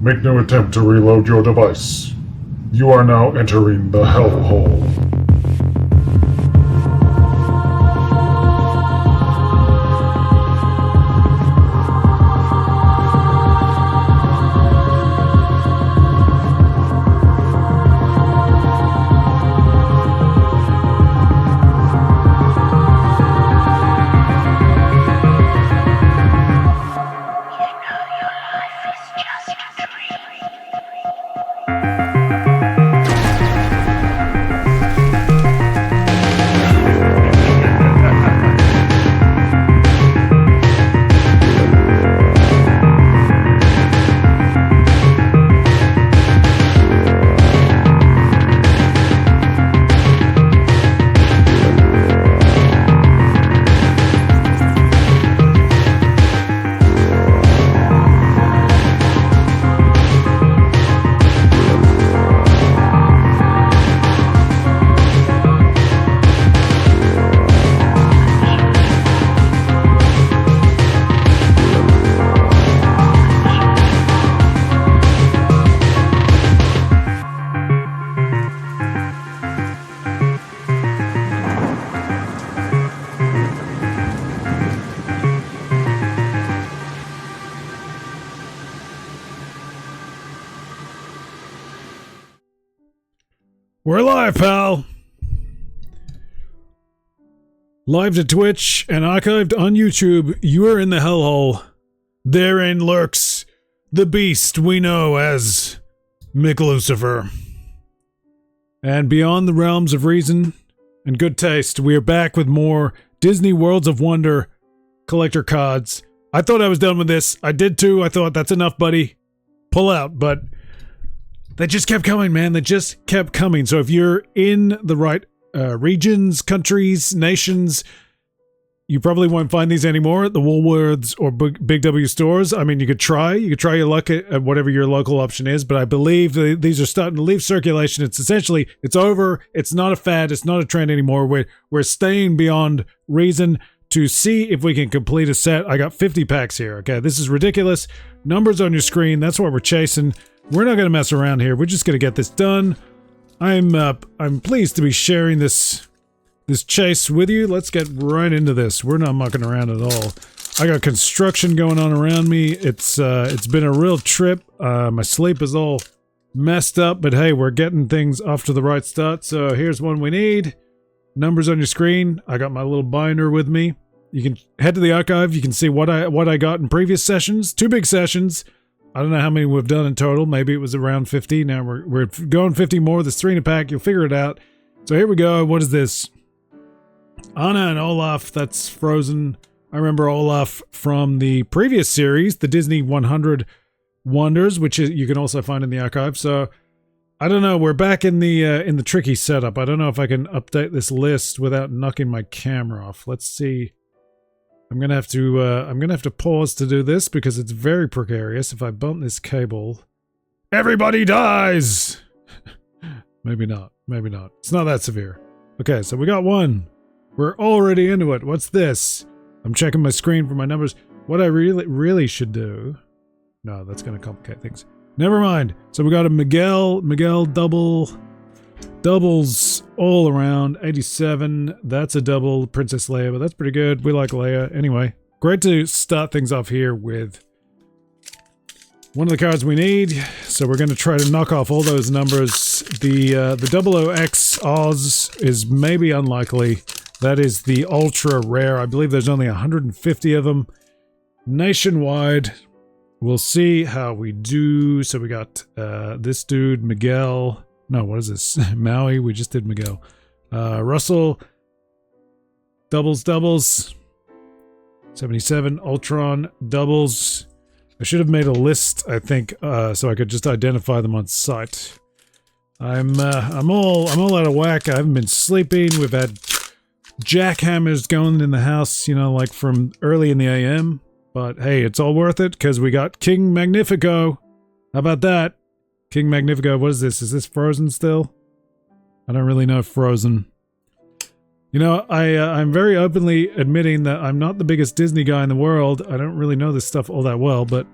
Make no attempt to reload your device. You are now entering the Hellhole. We're live, pal! Live to Twitch and archived on YouTube. You are in the Hellhole. Therein lurks the beast we know as McLucifer. And beyond the realms of reason and good taste, we are back with more Disney Worlds of Wonder collector cards. I thought I was done with this. I did too. I thought, that's enough, buddy. Pull out, but they just kept coming, man. They just kept coming. So if you're in the right regions, countries, nations, you probably won't find these anymore at the Woolworths or Big W stores. I mean, you could try your luck at whatever your local option is, but I believe these are starting to leave circulation. It's essentially, it's over. It's not a fad. It's not a trend anymore. We're staying beyond reason to see if we can complete a set. I got 50 packs here. Okay, this is ridiculous. Numbers on your screen. That's what we're chasing. We're not going to mess around here. We're just going to get this done. I'm pleased to be sharing this chase with you. Let's get right into this. We're not mucking around at all. I got construction going on around me. It's been a real trip. My sleep is all messed up, but hey, we're getting things off to the right start. So here's one we need. Numbers on your screen. I got my little binder with me. You can head to the archive. You can see what I got in previous sessions. 2 big sessions. I don't know how many we've done in total. Maybe it was around 50. Now we're going 50 more. There's 3 in a pack. You'll figure it out. So here we go. What is this? Anna and Olaf. That's Frozen. I remember Olaf from the previous series, the Disney 100 Wonders, which you can also find in the archive. So I don't know. We're back in the tricky setup. I don't know if I can update this list without knocking my camera off. Let's see. I'm gonna have to pause to do this because it's very precarious. If I bump this cable, everybody dies. Maybe not. Maybe not. It's not that severe. Okay, so we got one. We're already into it. What's this? I'm checking my screen for my numbers. What I really should do. No, that's gonna complicate things. Never mind. So we got a Miguel doubles all around. 87, that's a double. Princess Leia, but that's pretty good. We like Leia. Anyway, great to start things off here with one of the cards we need. So we're going to try to knock off all those numbers. The 00X Oz is maybe unlikely. That is the ultra rare. I believe there's only 150 of them nationwide. We'll see how we do. So we got this dude, Miguel. No, what is this? Maui. We just did Miguel. Russell. Doubles. 77. Ultron. Doubles. I should have made a list, I think, so I could just identify them on sight. I'm all out of whack. I haven't been sleeping. We've had jackhammers going in the house, you know, like from early in the AM. But hey, it's all worth it because we got King Magnifico. How about that? King Magnifico, what is this? Is this Frozen still? I don't really know Frozen. You know, I'm very openly admitting that I'm not the biggest Disney guy in the world. I don't really know this stuff all that well, but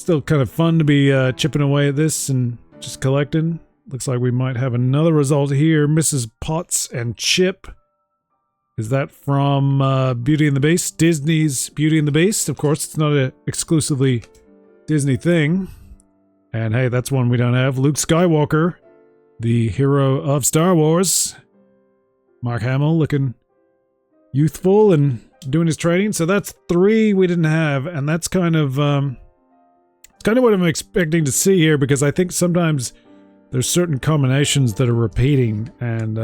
Still kind of fun to be chipping away at this and just collecting. Looks like we might have another result here. Mrs. Potts and Chip. Is that from Beauty and the Beast? Disney's Beauty and the Beast. Of course, it's not an exclusively Disney thing. And hey, that's one we don't have. Luke Skywalker, the hero of Star Wars. Mark Hamill looking youthful and doing his training. So that's 3 we didn't have, and that's kind of it's kind of what I'm expecting to see here, because I think sometimes there's certain combinations that are repeating, and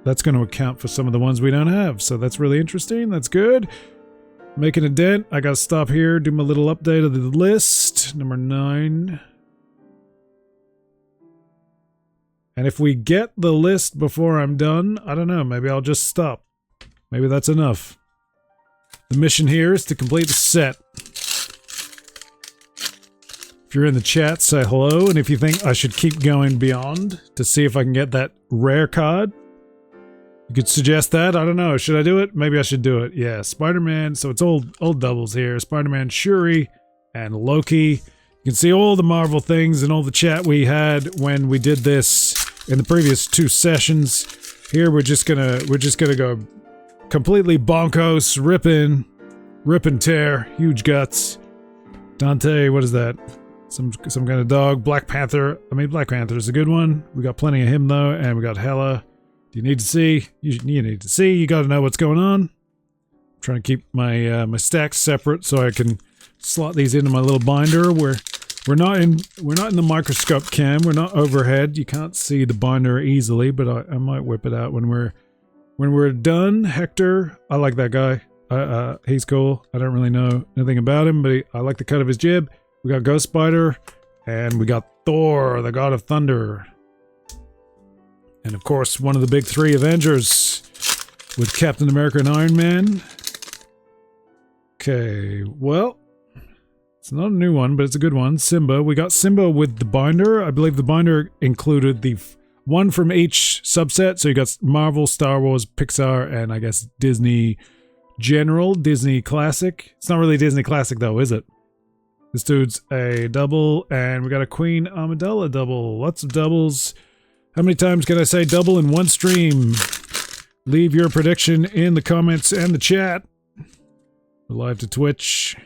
that's going to account for some of the ones we don't have. So that's really interesting. That's good. Making a dent. I got to stop here, do my little update of the list. Number 9. And if we get the list before I'm done, I don't know, maybe I'll just stop. Maybe that's enough. The mission here is to complete the set. If you're in the chat, say hello, and if you think I should keep going beyond to see if I can get that rare card, you could suggest that. I don't know. Should I do it? Maybe I should do it. Yeah, Spider-Man. So it's old doubles here. Spider-Man, Shuri, and Loki. You can see all the Marvel things and all the chat we had when we did this in the previous 2 sessions. Here we're just gonna go completely bonkos, rip and tear, huge guts. Dante, what is that? Some kind of dog. Black Panther. I mean, Black Panther is a good one. We got plenty of him though, and we got Hela. Do you need to see? You need to see. You got to know what's going on. I'm trying to keep my my stacks separate so I can slot these into my little binder. We're not in the microscope cam. We're not overhead. You can't see the binder easily, but I might whip it out when we're done. Hector, I like that guy. He's cool. I don't really know anything about him, but I like the cut of his jib. We got Ghost Spider, and we got Thor, the God of Thunder. And of course, one of the big 3 Avengers with Captain America and Iron Man. Okay, well, it's not a new one, but it's a good one. Simba. We got Simba with the binder. I believe the binder included the one from each subset. So you got Marvel, Star Wars, Pixar, and I guess Disney General, Disney Classic. It's not really Disney Classic though, is it? This dude's a double, and we got a Queen Amidala double. Lots of doubles. How many times can I say double in one stream? Leave your prediction in the comments and the chat. We're live to Twitch.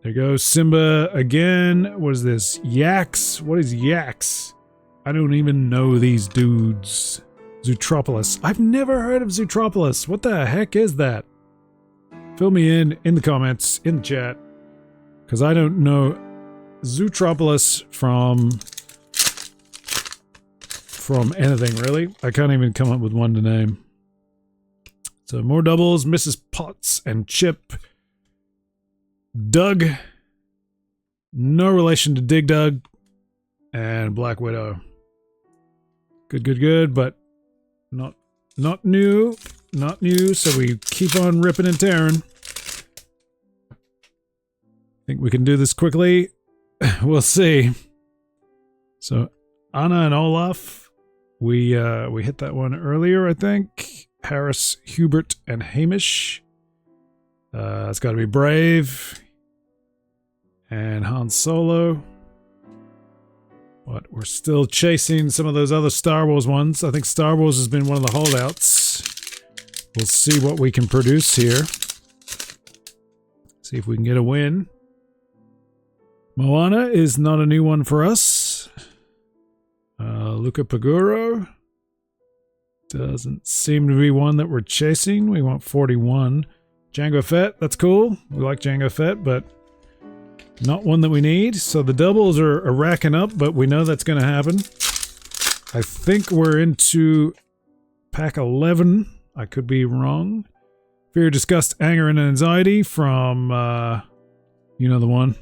There goes Simba again. What is this? Yaks? What is Yaks? I don't even know these dudes. Zootropolis. I've never heard of Zootropolis. What the heck is that? Fill me in the comments, in the chat. Because I don't know Zootropolis from anything, really. I can't even come up with one to name. So more doubles. Mrs. Potts and Chip. Doug. No relation to Dig Dug. And Black Widow. Good, but not new. Not new, so we keep on ripping and tearing. Think we can do this quickly. We'll see. So Anna and Olaf, we hit that one earlier, I think. Harris, Hubert, and Hamish. It's got to be Brave and Han Solo. But we're still chasing some of those other Star Wars ones. I think Star Wars has been one of the holdouts. We'll see what we can produce here. See if we can get a win. Moana is not a new one for us. Luca Paguro doesn't seem to be one that we're chasing. We want 41. Jango Fett, that's cool. We like Jango Fett, but not one that we need. So the doubles are racking up, but we know that's going to happen. I think we're into pack 11. I could be wrong. Fear, disgust, anger, and anxiety from, you know the one.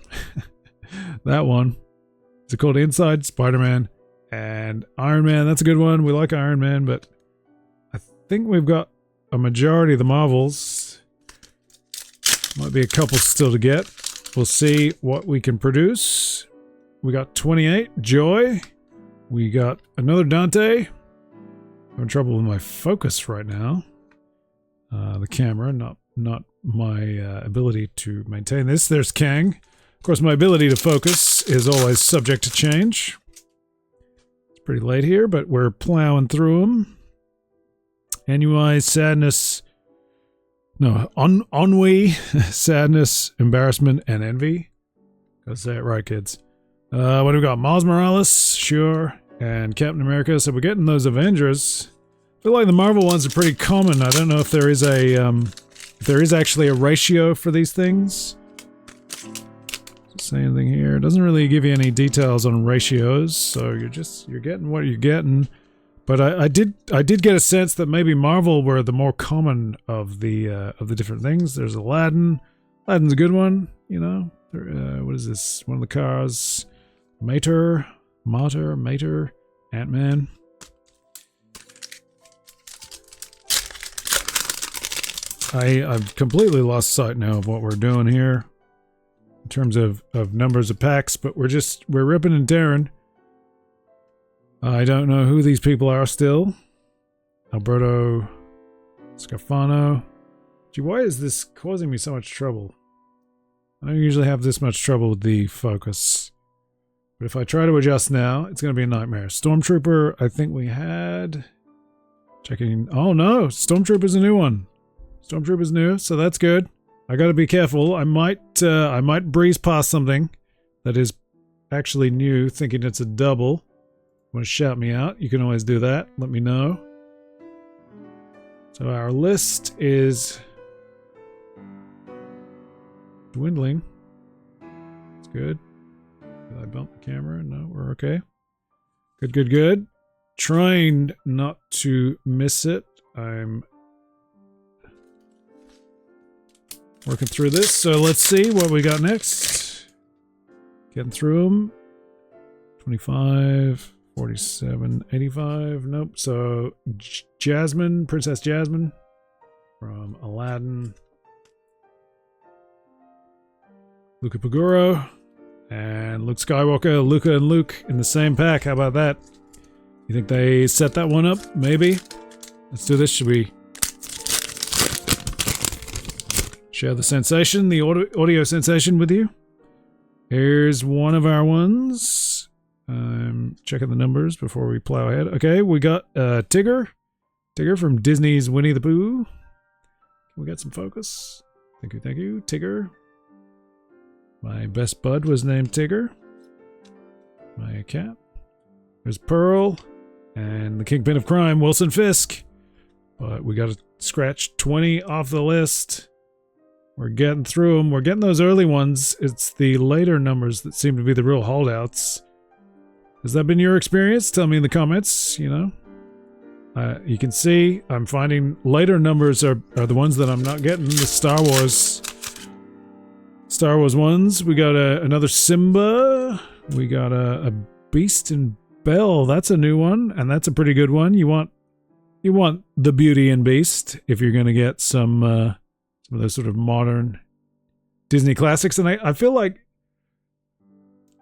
That one. Is it called Inside? Spider-Man and Iron Man. That's a good one. We like Iron Man, but I think we've got a majority of the Marvels. Might be a couple still to get. We'll see what we can produce. We got 28. Joy. We got another Dante. I'm in trouble with my focus right now. The camera, not my ability to maintain this. There's Kang. course, my ability to focus is always subject to change. It's pretty late here, but we're plowing through them. Ennui, sadness, no, ennui, sadness, embarrassment, and envy. Gotta say it right, kids. What do we got? Miles Morales, sure, and Captain America. So we're getting those Avengers. I feel like the Marvel ones are pretty common. I don't know if there is actually a ratio for these things. Doesn't say anything here. It doesn't really give you any details on ratios, so you're getting what you're getting. But I did get a sense that maybe Marvel were the more common of the different things. There's Aladdin. Aladdin's a good one, you know. What is this? One of the cars. Mater, Ant-Man. I've completely lost sight now of what we're doing here in terms of numbers of packs, but we're ripping and tearing. I don't know who these people are still. Alberto Scafano. Gee, why is this causing me so much trouble? I don't usually have this much trouble with the focus. But if I try to adjust now, it's going to be a nightmare. Stormtrooper, I think we had... Checking... Oh no! Stormtrooper's a new one. Stormtrooper's new, so that's good. I gotta be careful. I might breeze past something that is actually new, thinking it's a double. Want to shout me out? You can always do that. Let me know. So our list is dwindling. It's good. Did I bump the camera? No, we're okay. Good. Trying not to miss it. I'm working through this, so let's see what we got next. Getting through them. 25... 47, 85, nope. So, Jasmine, Princess Jasmine from Aladdin. Luca Paguro and Luke Skywalker, Luca and Luke in the same pack. How about that? You think they set that one up? Maybe. Let's do this. Should we share the sensation, the audio sensation with you? Here's one of our ones. I'm checking the numbers before we plow ahead. Okay, we got Tigger. Tigger from Disney's Winnie the Pooh. We got some focus. Thank you. Tigger. My best bud was named Tigger. My cat. There's Pearl. And the Kingpin of Crime, Wilson Fisk. But we got to scratch 20 off the list. We're getting through them. We're getting those early ones. It's the later numbers that seem to be the real holdouts. Has that been your experience? Tell me in the comments, you know. You can see I'm finding later numbers are the ones that I'm not getting. The Star Wars ones. We got another Simba. We got a Beast and Belle. That's a new one, and that's a pretty good one. You want the Beauty and Beast if you're going to get some of those sort of modern Disney classics. And I feel like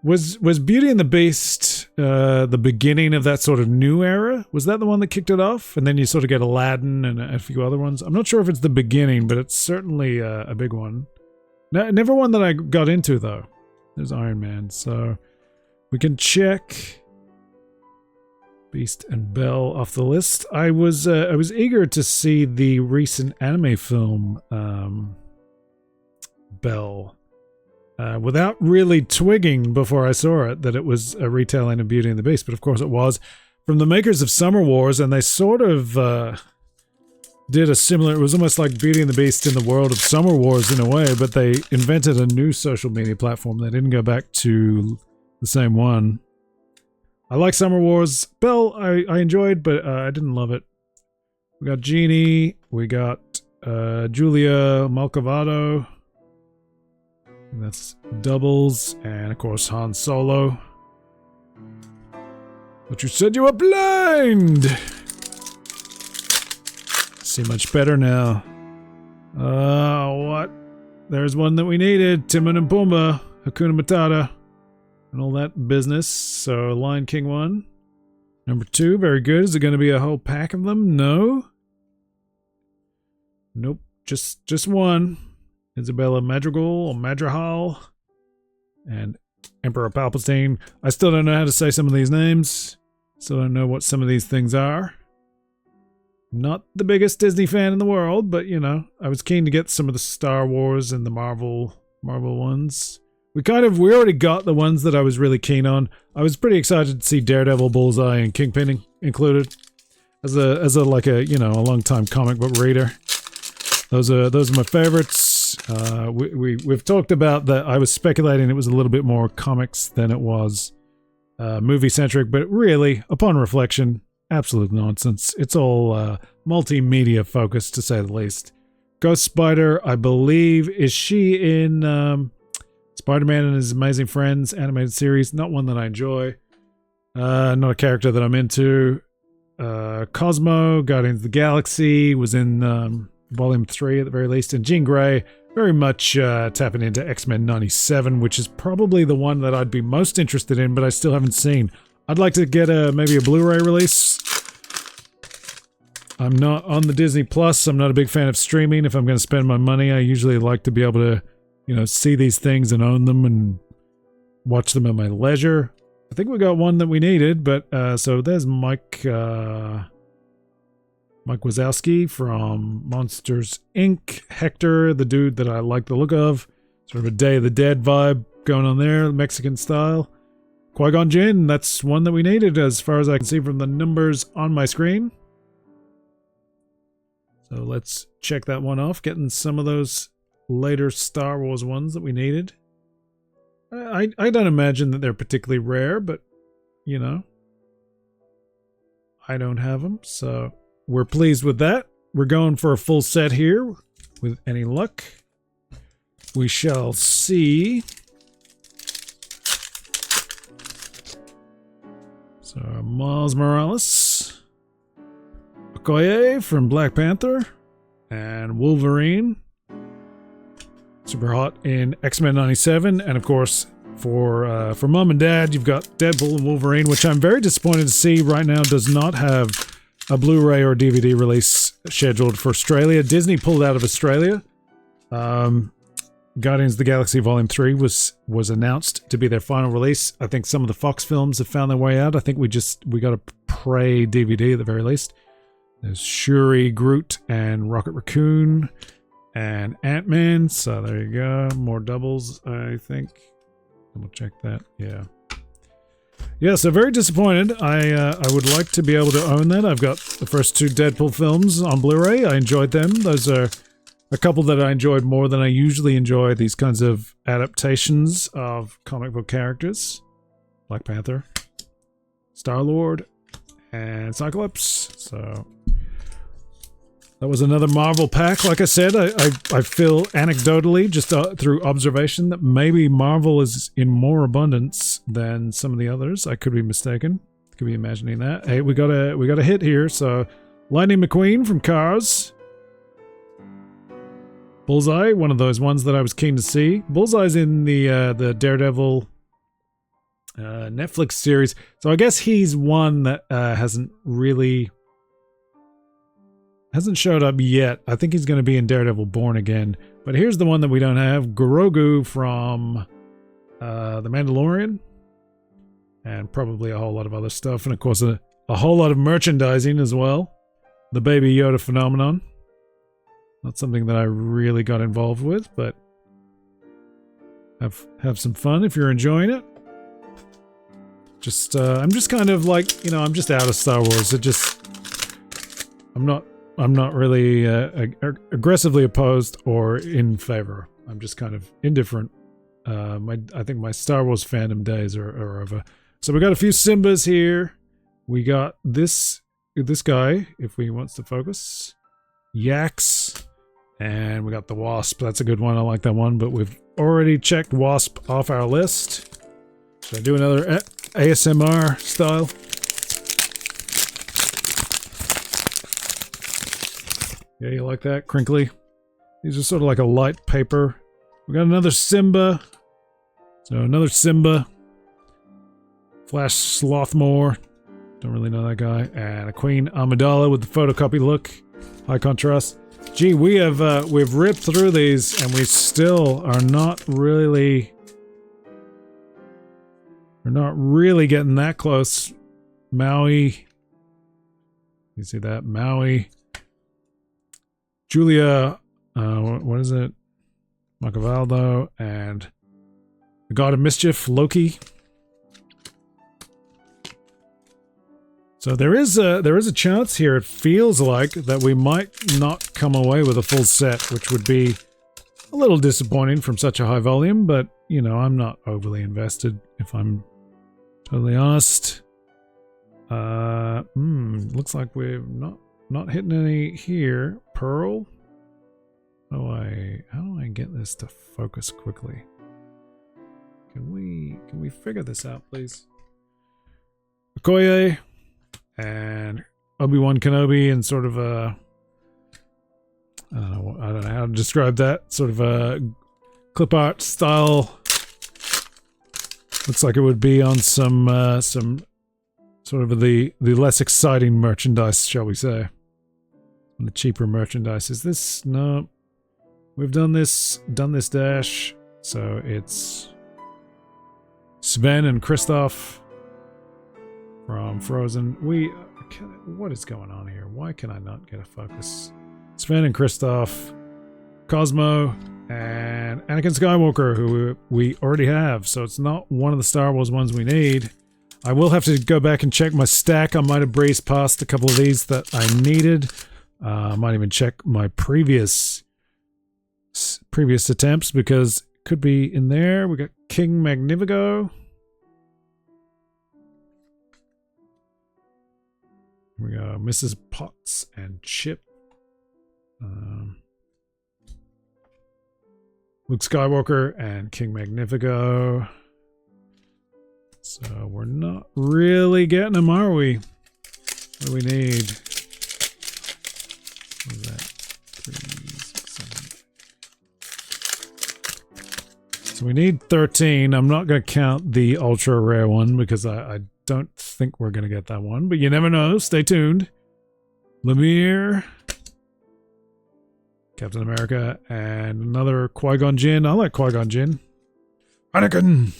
was Beauty and the Beast the beginning of that sort of new era? Was that the one that kicked it off? And then you sort of get Aladdin and a few other ones. I'm not sure if it's the beginning, but it's certainly a big one. Never one that I got into, though. There's Iron Man, so we can check Beast and Belle off the list. I was eager to see the recent anime film Belle. Without really twigging before I saw it that it was a retelling of Beauty and the Beast, but of course it was. From the makers of Summer Wars, and they sort of did a similar... It was almost like Beauty and the Beast in the world of Summer Wars in a way, but they invented a new social media platform. They didn't go back to the same one. I like Summer Wars. Belle, I enjoyed, but I didn't love it. We got Genie. We got Julia Malcavado. That's doubles, and of course Han Solo. But you said you were blind! See much better now. What? There's one that we needed. Timon and Pumbaa, Hakuna Matata, and all that business. So Lion King 1. Number 2, very good. Is it going to be a whole pack of them? No. Nope, just one. Isabella Madrigal or Madrigal. and Emperor Palpatine. I still don't know how to say some of these names. Still don't know what some of these things are. Not the biggest Disney fan in the world, but you know, I was keen to get some of the Star Wars and the Marvel ones. We already got the ones that I was really keen on. I was pretty excited to see Daredevil, Bullseye, and Kingpin included as a long-time comic book reader. Those are my favorites. We've talked about that. I was speculating it was a little bit more comics than it was movie-centric, but really, upon reflection, absolute nonsense. It's all multimedia focused, to say the least. Ghost Spider, I believe, is she in Spider-Man and His Amazing Friends animated series? Not one that I enjoy. Not a character that I'm into. Cosmo, Guardians of the Galaxy, was in Volume 3 at the very least. And Jean Grey, very much tapping into X-Men 97, which is probably the one that I'd be most interested in, but I still haven't seen. I'd like to get maybe a Blu-ray release. I'm not on the Disney Plus. I'm not a big fan of streaming. If I'm going to spend my money, I usually like to be able to, you know, see these things and own them and watch them at my leisure. I think we got one that we needed, but so there's Mike Wazowski from Monsters, Inc. Hector, the dude that I like the look of. Sort of a Day of the Dead vibe going on there, Mexican style. Qui-Gon Jinn, that's one that we needed as far as I can see from the numbers on my screen. So let's check that one off, getting some of those later Star Wars ones that we needed. I don't imagine that they're particularly rare, but, you know, I don't have them, so we're pleased with that. We're going for a full set here, with any luck. We shall see. So, Miles Morales, Okoye from Black Panther, and Wolverine. Super hot in X-Men 97, and of course, for Mom and Dad, you've got Deadpool and Wolverine, which I'm very disappointed to see right now does not have a Blu-ray or DVD release scheduled for Australia. Disney pulled out of Australia. Guardians of the Galaxy Volume 3 was announced to be their final release. I think some of the Fox films have found their way out. I think we got a Prey DVD at the very least. There's Shuri, Groot, and Rocket Raccoon, and Ant-Man. So there you go. More doubles, I think. We'll check that. Yeah. Yeah, so very disappointed. I would like to be able to own that. I've got the first two Deadpool films on Blu-ray. I enjoyed them. Those are a couple that I enjoyed more than I usually enjoy these kinds of adaptations of comic book characters. Black Panther, Star-Lord, and Cyclops. So that was another Marvel pack. Like I said, I feel anecdotally, just through observation, that maybe Marvel is in more abundance than some of the others. I could be mistaken. Could be imagining that. Hey, we got a hit here. So, Lightning McQueen from Cars. Bullseye, one of those ones that I was keen to see. Bullseye's in the Daredevil Netflix series. So I guess he's one that hasn't showed up yet. I think he's going to be in Daredevil Born Again. But here's the one that we don't have. Grogu from The Mandalorian. And probably a whole lot of other stuff. And of course a whole lot of merchandising as well. The Baby Yoda phenomenon. Not something that I really got involved with, but have some fun if you're enjoying it. Just I'm just kind of like, you know, I'm just out of Star Wars. I'm not really aggressively opposed or in favor. I'm just kind of indifferent. I think my Star Wars fandom days are over. So we got a few Simbas here. We got this guy, if he wants to focus. Yax. And we got the Wasp. That's a good one. I like that one. But we've already checked Wasp off our list. Should I do another ASMR style? Yeah, you like that? Crinkly. These are sort of like a light paper. We got another Simba. So another Simba. Flash Slothmore. Don't really know that guy. And a Queen Amidala with the photocopy look. High contrast. Gee, we've ripped through these and we still are not really not really getting that close. Maui. You see that? Maui. Julia, what is it? Machiavello and the God of Mischief, Loki. So there is a chance here, it feels like, that we might not come away with a full set, which would be a little disappointing from such a high volume, but, you know, I'm not overly invested, if I'm totally honest. Looks like we're not hitting any here. Pearl? How do I get this to focus quickly? Can we figure this out, please? Okoye and Obi-Wan Kenobi and sort of a I don't know how to describe that. Sort of a clip art style. Looks like it would be on some sort of the less exciting merchandise, shall we say. The cheaper merchandise. Is this? No. We've done this dash. So it's Sven and Kristoff from Frozen. What is going on here? Why can I not get a focus? Sven and Kristoff, Cosmo, and Anakin Skywalker, who we already have. So it's not one of the Star Wars ones we need. I will have to go back and check my stack. I might have breezed past a couple of these that I needed. I might even check my previous attempts because it could be in there. We got King Magnifico. Here we go. Mrs. Potts and Chip. Luke Skywalker and King Magnifico. So we're not really getting them, are we? What do we need? What is that? 3, 6, 7. So we need 13. I'm not going to count the ultra rare one because I don't think we're going to get that one. But you never know. Stay tuned. Lemire. Captain America. And another Qui-Gon Jinn. I like Qui-Gon Jinn. Anakin.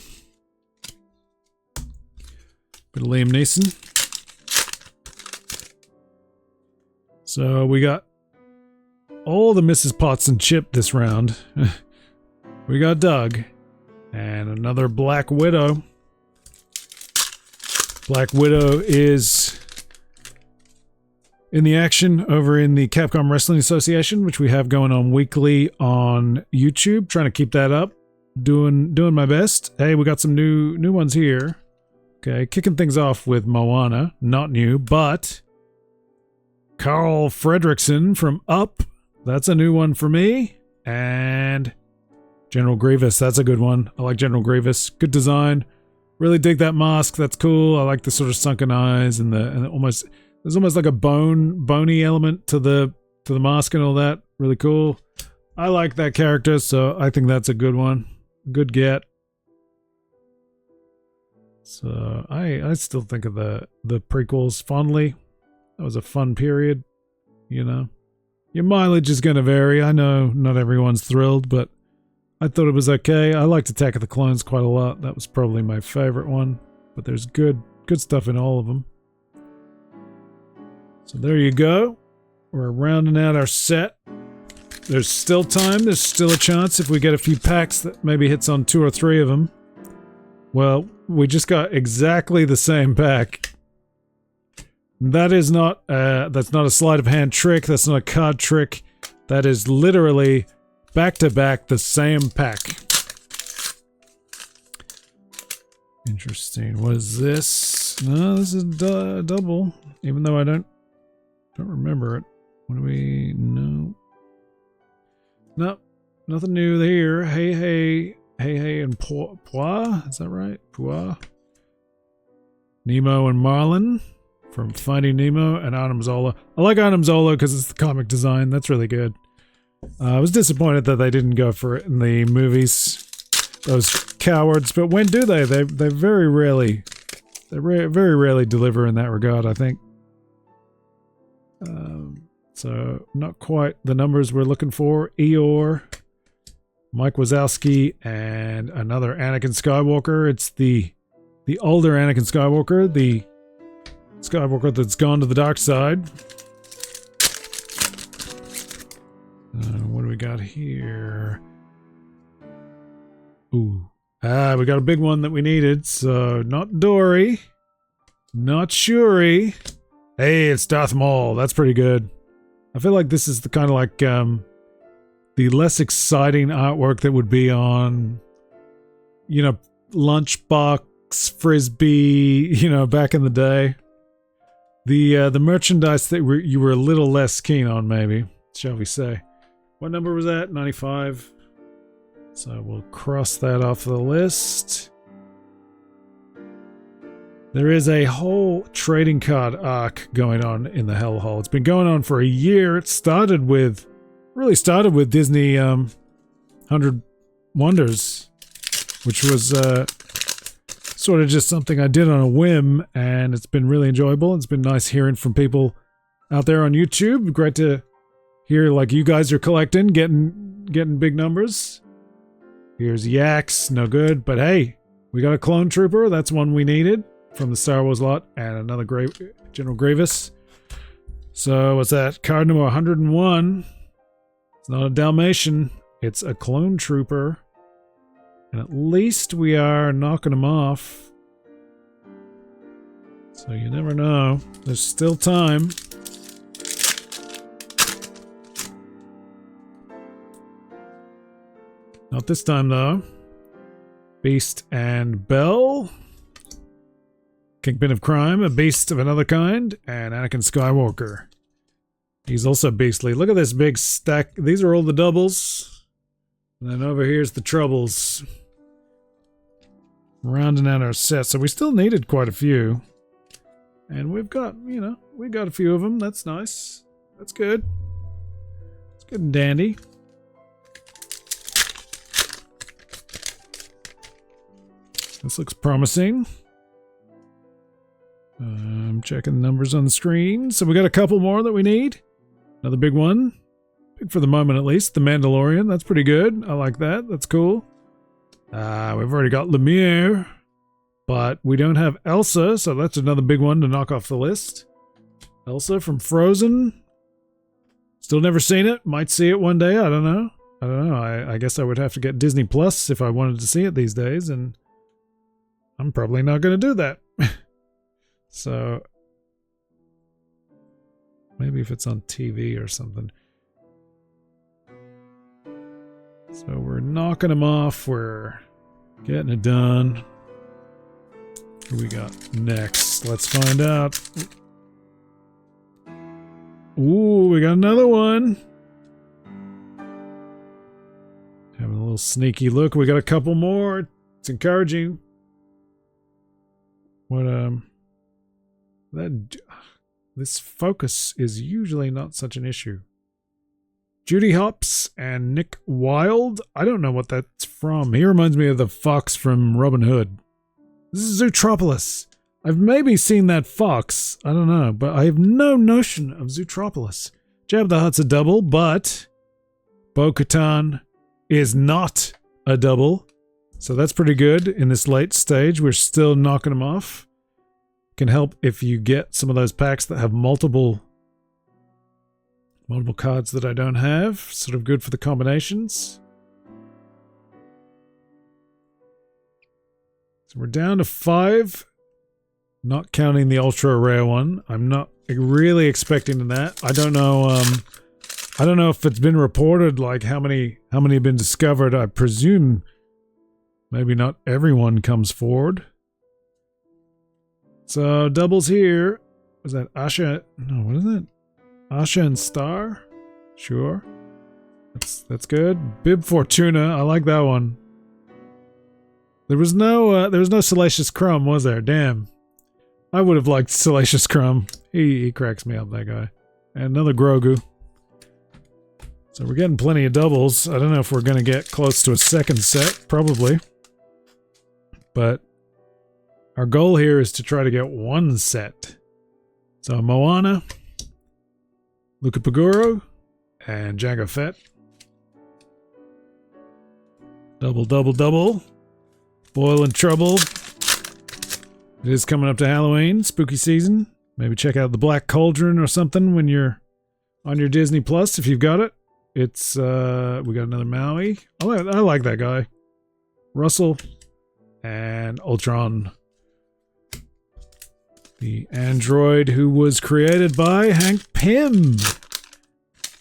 Bit of Liam Neeson. So we got all the Mrs. Potts and Chip this round. We got Doug. And another Black Widow. Black Widow is in the action over in the Capcom Wrestling Association, which we have going on weekly on YouTube. Trying to keep that up. Doing my best. Hey, we got some new ones here. Okay, kicking things off with Moana. Not new, but Carl Fredricksen from Up. That's a new one for me. And General Grievous. That's a good one. I like General Grievous. Good design. Really dig that mask. That's cool. I like the sort of sunken eyes and there's almost like a bony element to the mask and all that. Really cool. I like that character, so I think that's a good one. Good get. So I still think of the prequels fondly. That was a fun period, you know. Your mileage is going to vary. I know not everyone's thrilled, but I thought it was okay. I liked Attack of the Clones quite a lot. That was probably my favorite one. But there's good stuff in all of them. So there you go. We're rounding out our set. There's still time. There's still a chance if we get a few packs that maybe hits on 2 or 3 of them. Well, we just got exactly the same pack. That is not, that's not a sleight of hand trick. That's not a card trick. That is literally back to back the same pack. Interesting. What is this? No, this is double. Even though I don't remember it. What do we know? Nope. Nothing new here. Hey, and Pooh. Is that right? Pooh. Nemo and Marlin from Finding Nemo and Adam Zola. I like Adam Zola because it's the comic design. That's really good. I was disappointed that they didn't go for it in the movies. Those cowards. But when do they? They very rarely deliver in that regard, I think. So not quite the numbers we're looking for. Eeyore, Mike Wazowski, and another Anakin Skywalker. It's the The older Anakin Skywalker, the Skywalker that's gone to the dark side. What do we got here? Ooh. We got a big one that we needed, so not Dory. Not Shuri. Hey, it's Darth Maul. That's pretty good. I feel like this is the kind of like, the less exciting artwork that would be on, you know, Lunchbox, Frisbee, you know, back in the day. The merchandise that you were a little less keen on, maybe, shall we say. What number was that? 95. So we'll cross that off the list. There is a whole trading card arc going on in the Hellhole. It's been going on for a year. It really started with Disney 100 Wonders, which was sort of just something I did on a whim, and it's been really enjoyable. It's been nice hearing from people out there on YouTube. Great to hear like you guys are collecting, getting big numbers. Here's Yaks, no good, but hey, we got a clone trooper. That's one we needed from the Star Wars lot, and another General Grievous. So what's that? Card number 101. It's not a Dalmatian, it's a clone trooper. And at least we are knocking them off. So you never know. There's still time. Not this time, though. Beast and Belle. Kingpin of Crime, a beast of another kind, and Anakin Skywalker. He's also beastly. Look at this big stack. These are all the doubles. And then over here's the troubles. Rounding out our set. So we still needed quite a few. And we've got, you know, we got a few of them. That's nice. That's good. It's good and dandy. This looks promising. I'm checking the numbers on the screen. So we got a couple more that we need. Another big one. Big for the moment at least. The Mandalorian. That's pretty good. I like that. That's cool. We've already got Lemire. But we don't have Elsa, so that's another big one to knock off the list. Elsa from Frozen. Still never seen it. Might see it one day. I don't know. I guess I would have to get Disney Plus if I wanted to see it these days, and I'm probably not going to do that. So maybe if it's on TV or something. So we're knocking them off. We're getting it done. What do we got next? Let's find out. Ooh, we got another one. Having a little sneaky look. We got a couple more. It's encouraging. What, this focus is usually not such an issue. Judy Hopps and Nick Wilde. I don't know what that's from. He reminds me of the fox from Robin Hood. This is Zootropolis. I've maybe seen that fox. I don't know, but I have no notion of Zootropolis. Jabba the Hutt's a double, but Bo-Katan is not a double. So that's pretty good in this late stage. We're still knocking them off. Can help if you get some of those packs that have multiple cards that I don't have. Sort of good for the combinations. So we're down to 5. Not counting the ultra rare one. I'm not really expecting that. I don't know if it's been reported like how many have been discovered. I presume maybe not everyone comes forward. So doubles here. Was that Asha? No, what is it? Asha and Star? Sure. That's good. Bib Fortuna. I like that one. There was no Salacious Crumb, was there? Damn. I would have liked Salacious Crumb. He cracks me up, that guy. And another Grogu. So we're getting plenty of doubles. I don't know if we're going to get close to a second set. Probably. But our goal here is to try to get one set. So Moana, Luca Paguro, and Jango Fett. Double, double, double. Boil and trouble. It is coming up to Halloween, spooky season. Maybe check out the Black Cauldron or something when you're on your Disney Plus if you've got it. It's we got another Maui. I like that guy. Russell and Ultron. The android who was created by Hank Pym.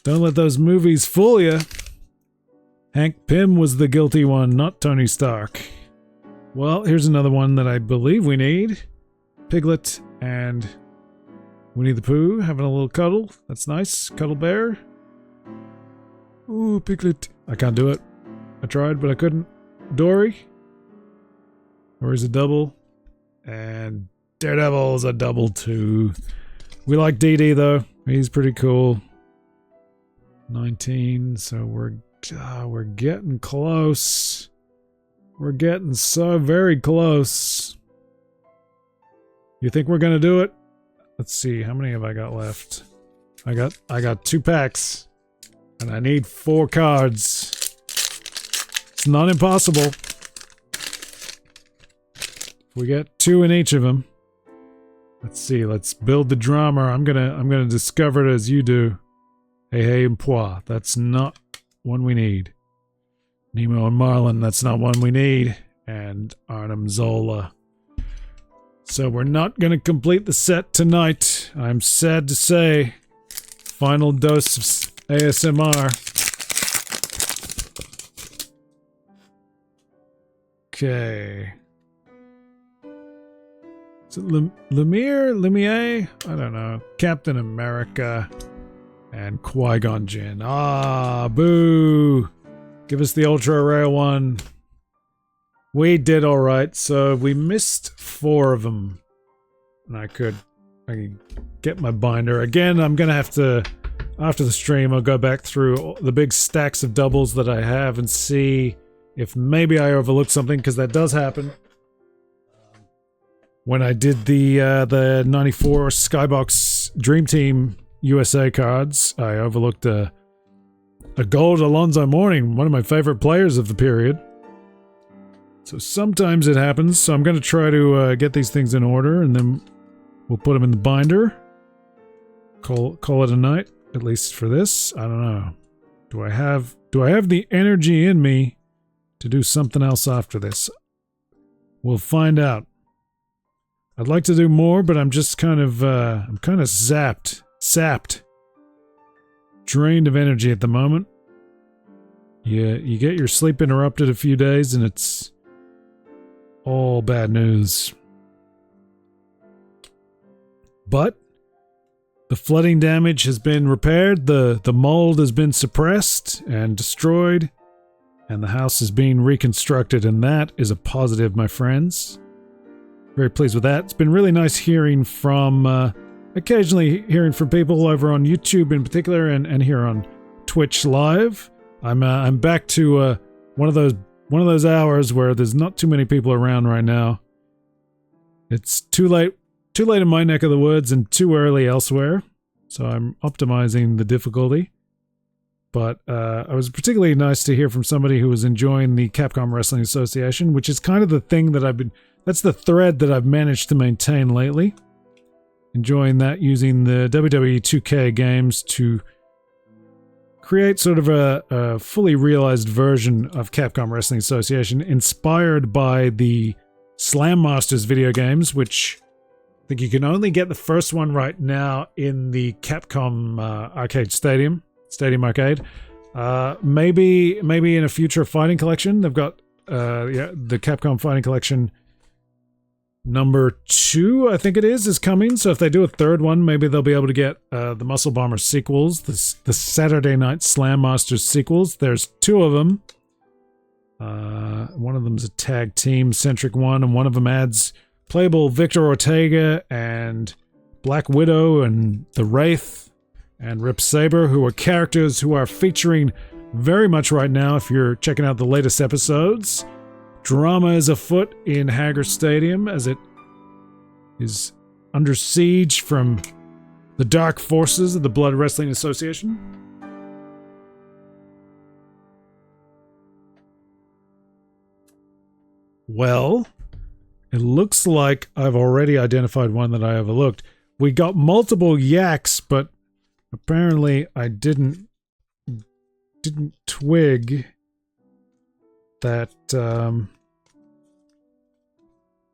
Don't let those movies fool you. Hank Pym was the guilty one, not Tony Stark. Well, here's another one that I believe we need. Piglet and Winnie the Pooh having a little cuddle. That's nice. Cuddle bear. Ooh, Piglet. I can't do it. I tried, but I couldn't. Dory. Dory's a double. And Daredevil's a double too. We like DD though. He's pretty cool. 19, so we're getting close. We're getting so very close. You think we're gonna do it? Let's see, how many have I got left? I got 2 packs. And I need 4 cards. It's not impossible. If we get 2 in each of them. Let's see, let's build the drama. I'm gonna discover it as you do. Hey and Pois, that's not one we need. Nemo and Marlin, that's not one we need. And Arnim Zola. So we're not gonna complete the set tonight. I'm sad to say. Final dose of ASMR. Okay. Is it Lumiere? I don't know. Captain America and Qui-Gon Jinn. Ah, boo. Give us the ultra rare one. We did alright, so we missed 4 of them. And I could get my binder. Again, I'm gonna have to, after the stream, I'll go back through the big stacks of doubles that I have and see if maybe I overlooked something, because that does happen. When I did the 94 Skybox Dream Team USA cards, I overlooked a gold Alonzo Mourning, one of my favorite players of the period. So sometimes it happens, so I'm going to try to get these things in order, and then we'll put them in the binder. Call it a night, at least for this. I don't know. Do I have the energy in me to do something else after this? We'll find out. I'd like to do more, but I'm just kind of sapped, drained of energy at the moment. You get your sleep interrupted a few days and it's all bad news. But the flooding damage has been repaired, the mold has been suppressed and destroyed, and the house is being reconstructed, and that is a positive, my friends. Very pleased with that. It's been really nice hearing from, occasionally hearing from people over on YouTube in particular, and here on Twitch Live. I'm back to one of those hours where there's not too many people around right now. It's too late in my neck of the woods and too early elsewhere, so I'm optimizing the difficulty. But it was particularly nice to hear from somebody who was enjoying the Capcom Wrestling Association, which is kind of the thing that that's the thread that I've managed to maintain lately. Enjoying that, using the WWE 2K games to create sort of a fully realized version of Capcom Wrestling Association, inspired by the Slam Masters video games, which I think you can only get the first one right now in the Capcom Arcade Stadium Arcade. Maybe in a future fighting collection. They've got the Capcom Fighting Collection number 2, I think it is coming. So if they do a third one, maybe they'll be able to get the Muscle Bomber sequels, the Saturday Night Slam Masters sequels. There's 2 of them. One of them's a tag team centric one, and one of them adds playable Victor Ortega and Black Widow and the Wraith and Rip Saber, who are characters who are featuring very much right now if you're checking out the latest episodes. Drama is afoot in Hager Stadium as it is under siege from the dark forces of the Blood Wrestling Association. Well, It looks like I've already identified one that I overlooked. We got multiple yaks, but apparently I didn't twig that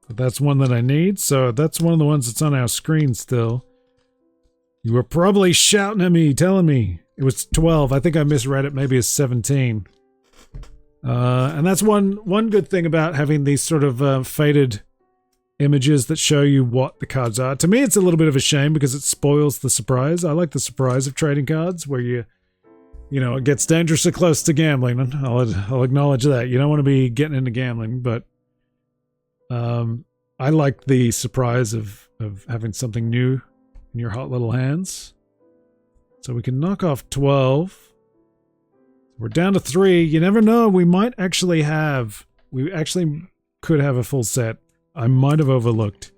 that's one that I need. So that's one of the ones that's on our screen still. You were probably shouting at me, telling me it was 12. I think I misread it. Maybe it's 17. And that's one good thing about having these sort of faded images that show you what the cards are. To me, it's a little bit of a shame because it spoils the surprise. I like the surprise of trading cards where you know, it gets dangerously close to gambling. And I'll acknowledge that. You don't want to be getting into gambling, but I like the surprise of having something new in your hot little hands. So we can knock off 12. We're down to 3. You never know. We actually could have a full set. I might have overlooked.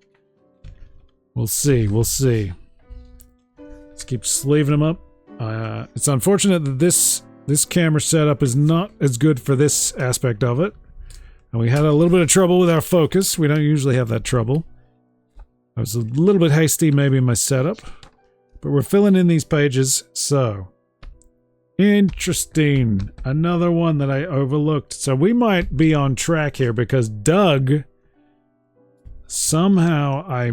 We'll see. We'll see. Let's keep sleeving them up. It's unfortunate that this camera setup is not as good for this aspect of it. And we had a little bit of trouble with our focus. We don't usually have that trouble. I was a little bit hasty maybe in my setup. But we're filling in these pages, so... Interesting. Another one that I overlooked. So we might be on track here because Doug... Somehow I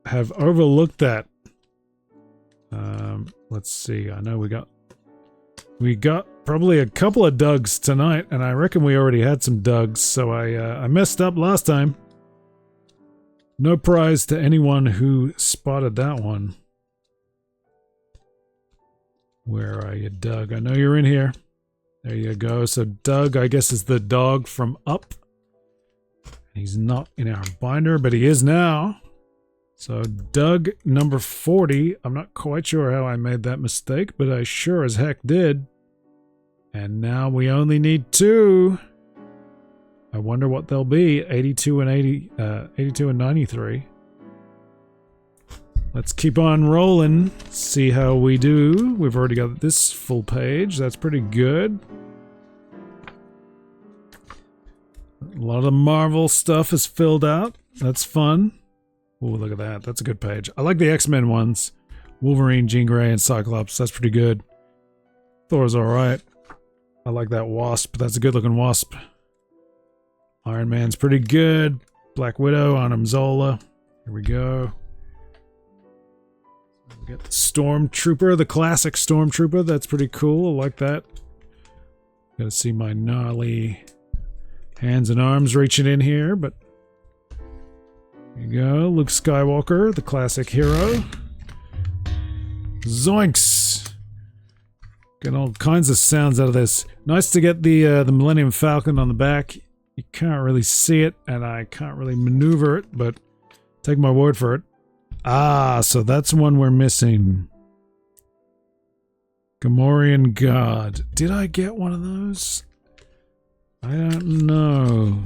have overlooked that. Let's see. I know we got probably a couple of Dougs tonight, and I reckon we already had some Dougs, so I messed up last time. No prize to anyone who spotted that one. Where are you, Doug? I know you're in here. There you go. So Doug, I guess, is the dog from Up. He's not in our binder, but he is now. So Doug number 40. I'm not quite sure how I made that mistake, but I sure as heck did. And now we only need 2. I wonder what they'll be. 82 and 93. Let's keep on rolling. See how we do. We've already got this full page. That's pretty good. A lot of Marvel stuff is filled out. That's fun. Oh, look at that. That's a good page. I like the X-Men ones. Wolverine, Jean Grey, and Cyclops. That's pretty good. Thor's alright. I like that Wasp. That's a good-looking Wasp. Iron Man's pretty good. Black Widow, Arnim Zola. Here we go. We got the Stormtrooper, the classic Stormtrooper. That's pretty cool. I like that. Gotta see my gnarly hands and arms reaching in here, but there you go. Luke Skywalker, the classic hero. Zoinks! Getting all kinds of sounds out of this. Nice to get the Millennium Falcon on the back. You can't really see it, and I can't really maneuver it, but take my word for it. Ah, so that's one we're missing. Gamorrean God. Did I get one of those? I don't know.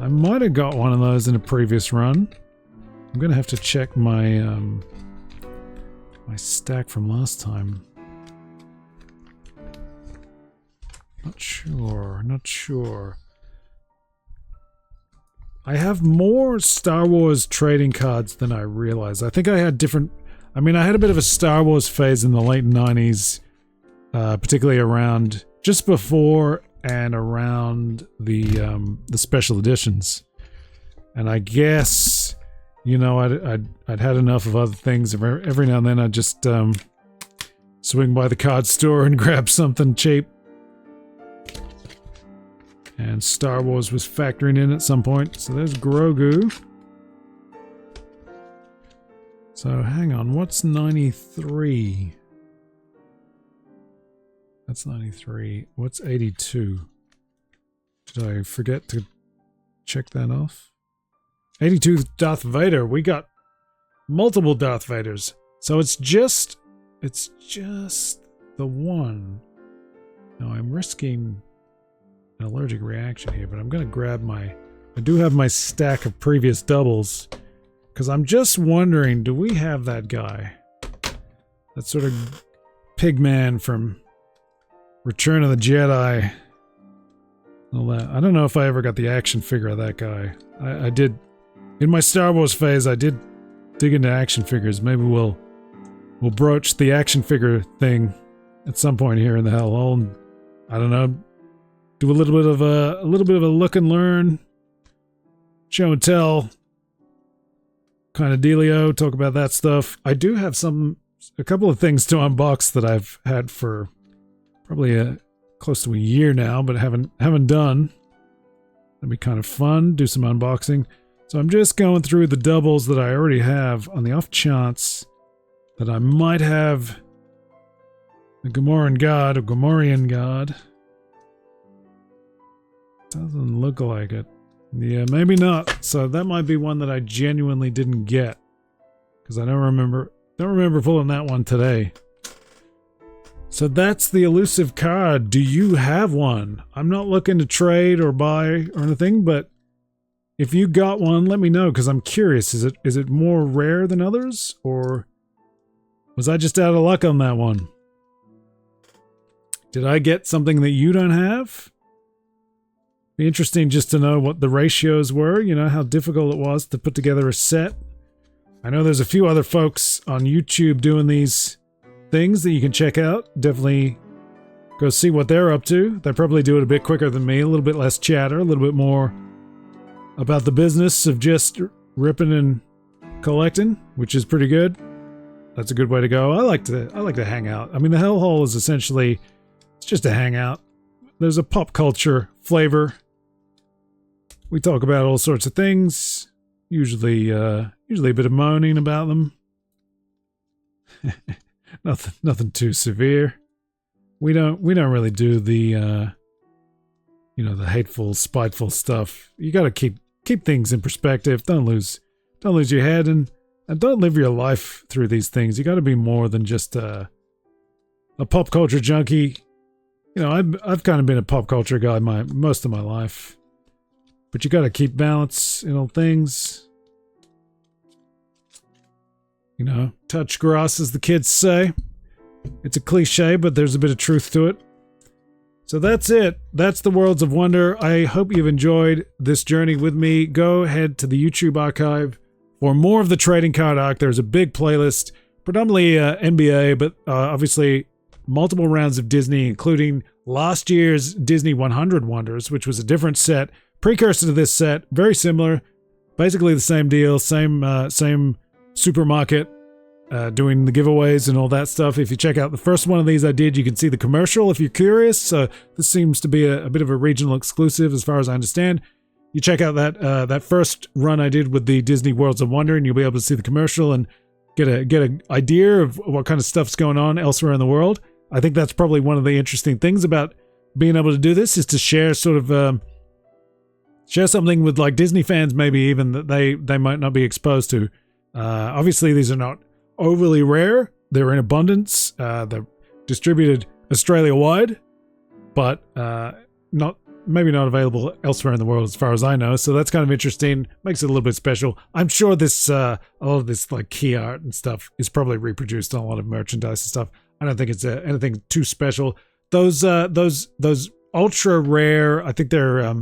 I might have got one of those in a previous run. I'm gonna have to check my my stack from last time. Not sure. I have more Star Wars trading cards than I realized. I think I had different... I mean, I had a bit of a Star Wars phase in the late 90s, particularly around... just before and around the special editions. And I guess, you know, I'd had enough of other things. Every now and then I'd just swing by the card store and grab something cheap. And Star Wars was factoring in at some point. So there's Grogu. So hang on, what's 93? That's 93. What's 82? Did I forget to check that off? 82 Darth Vader. We got multiple Darth Vaders. So it's just the one. Now I'm risking an allergic reaction here, but I'm going to grab my... I do have my stack of previous doubles, because I'm just wondering, do we have that guy? That sort of pigman from Return of the Jedi. All that. I don't know if I ever got the action figure of that guy. I did In my Star Wars phase, I did dig into action figures. Maybe we'll broach the action figure thing at some point here in the Hellhole. And, I don't know, do a little bit of a look and learn, show and tell kind of dealio. Talk about that stuff. I do have a couple of things to unbox that I've had for probably close to a year now, but haven't done. That'd be kind of fun. Do some unboxing. So I'm just going through the doubles that I already have on the off chance that I might have a Gamorrean God. Doesn't look like it. Yeah, maybe not. So that might be one that I genuinely didn't get, because I don't remember pulling that one today. So that's the elusive card. Do you have one? I'm not looking to trade or buy or anything, but if you got one, let me know, because I'm curious. Is it more rare than others, or was I just out of luck on that one? Did I get something that you don't have? Be interesting just to know what the ratios were, you know, how difficult it was to put together a set. I know there's a few other folks on YouTube doing these things that you can check out. Definitely go see what they're up to. They probably do it a bit quicker than me, a little bit less chatter, a little bit more about the business of just ripping and collecting, which is pretty good. That's a good way to go. I like to hang out. I mean, the Hellhole is essentially, it's just a hangout. There's a pop culture flavor. We talk about all sorts of things. Usually a bit of moaning about them. Nothing too severe. We don't really do the the hateful, spiteful stuff. You got to keep things in perspective. Don't lose your head, and don't live your life through these things. You got to be more than just a pop culture junkie. You know, I've kind of been a pop culture guy most of my life, but you got to keep balance in all things. You know, touch grass, as the kids say. It's a cliche, but there's a bit of truth to it. So that's it. That's the Worlds of Wonder. I hope you've enjoyed this journey with me. Go ahead to the YouTube archive for more of the trading card arc. There's a big playlist, predominantly NBA, but obviously multiple rounds of Disney, including last year's Disney 100 Wonders, which was a different set, precursor to this set, very similar, basically the same deal, same supermarket, doing the giveaways and all that stuff. If you check out the first one of these I did, you can see the commercial if you're curious. This seems to be a bit of a regional exclusive as far as I understand. You check out that first run I did with the Disney Worlds of Wonder, and you'll be able to see the commercial and get an idea of what kind of stuff's going on elsewhere in the world. I think that's probably one of the interesting things about being able to do this, is to share share something with like Disney fans, maybe even that they might not be exposed to. Obviously, these are not overly rare. They're in abundance. They're distributed Australia-wide, but maybe not available elsewhere in the world as far as I know. So that's kind of interesting. Makes it a little bit special. I'm sure this a lot of this like key art and stuff is probably reproduced on a lot of merchandise and stuff. I don't think it's anything too special. Those ultra rare, I think they're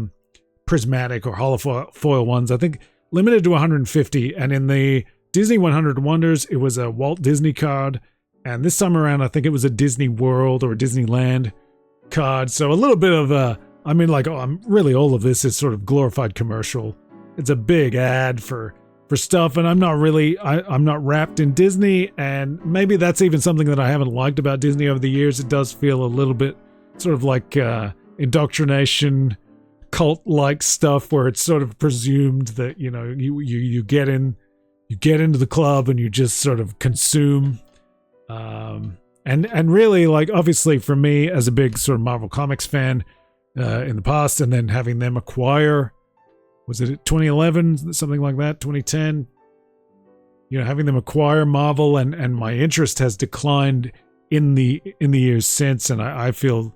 prismatic or holofoil ones. I think limited to 150, and in the Disney 100 Wonders, it was a Walt Disney card, and this time around, I think it was a Disney World or a Disneyland card. So a little bit of all of this is sort of glorified commercial. It's a big ad for stuff, and I'm not wrapped in Disney, and maybe that's even something that I haven't liked about Disney over the years. It does feel a little bit sort of like indoctrination, cult-like stuff, where it's sort of presumed that you get into the club and you just sort of consume, and really, like, obviously for me as a big sort of Marvel Comics fan in the past, and then having them acquire, was it 2011, something like that, 2010, having them acquire Marvel, and my interest has declined in the years since, and I feel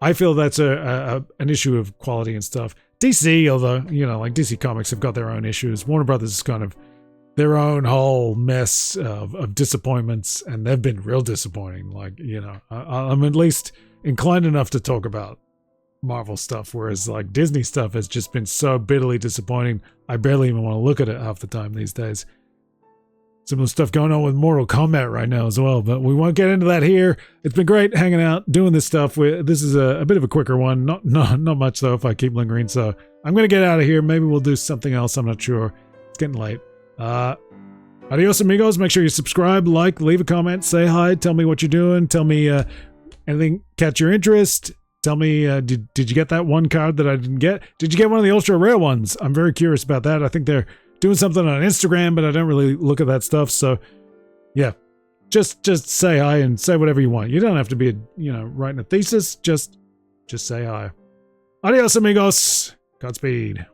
that's an issue of quality and stuff. DC, although like DC Comics have got their own issues. Warner Brothers is kind of their own whole mess of disappointments, and they've been real disappointing. Like, I'm at least inclined enough to talk about Marvel stuff, whereas like Disney stuff has just been so bitterly disappointing. I barely even want to look at it half the time these days. Similar stuff going on with Mortal Kombat right now as well, but we won't get into that here. It's been great hanging out, doing this stuff. This is a bit of a quicker one. Not much though if I keep lingering, so I'm going to get out of here. Maybe we'll do something else. I'm not sure. It's getting late. Adios, amigos. Make sure you subscribe, like, leave a comment, say hi, tell me what you're doing, tell me anything catch your interest. Tell me, did you get that one card that I didn't get? Did you get one of the ultra rare ones? I'm very curious about that. I think they're doing something on Instagram, but I don't really look at that stuff. So, yeah, just say hi and say whatever you want. You don't have to be, writing a thesis. Just say hi. Adios, amigos. Godspeed.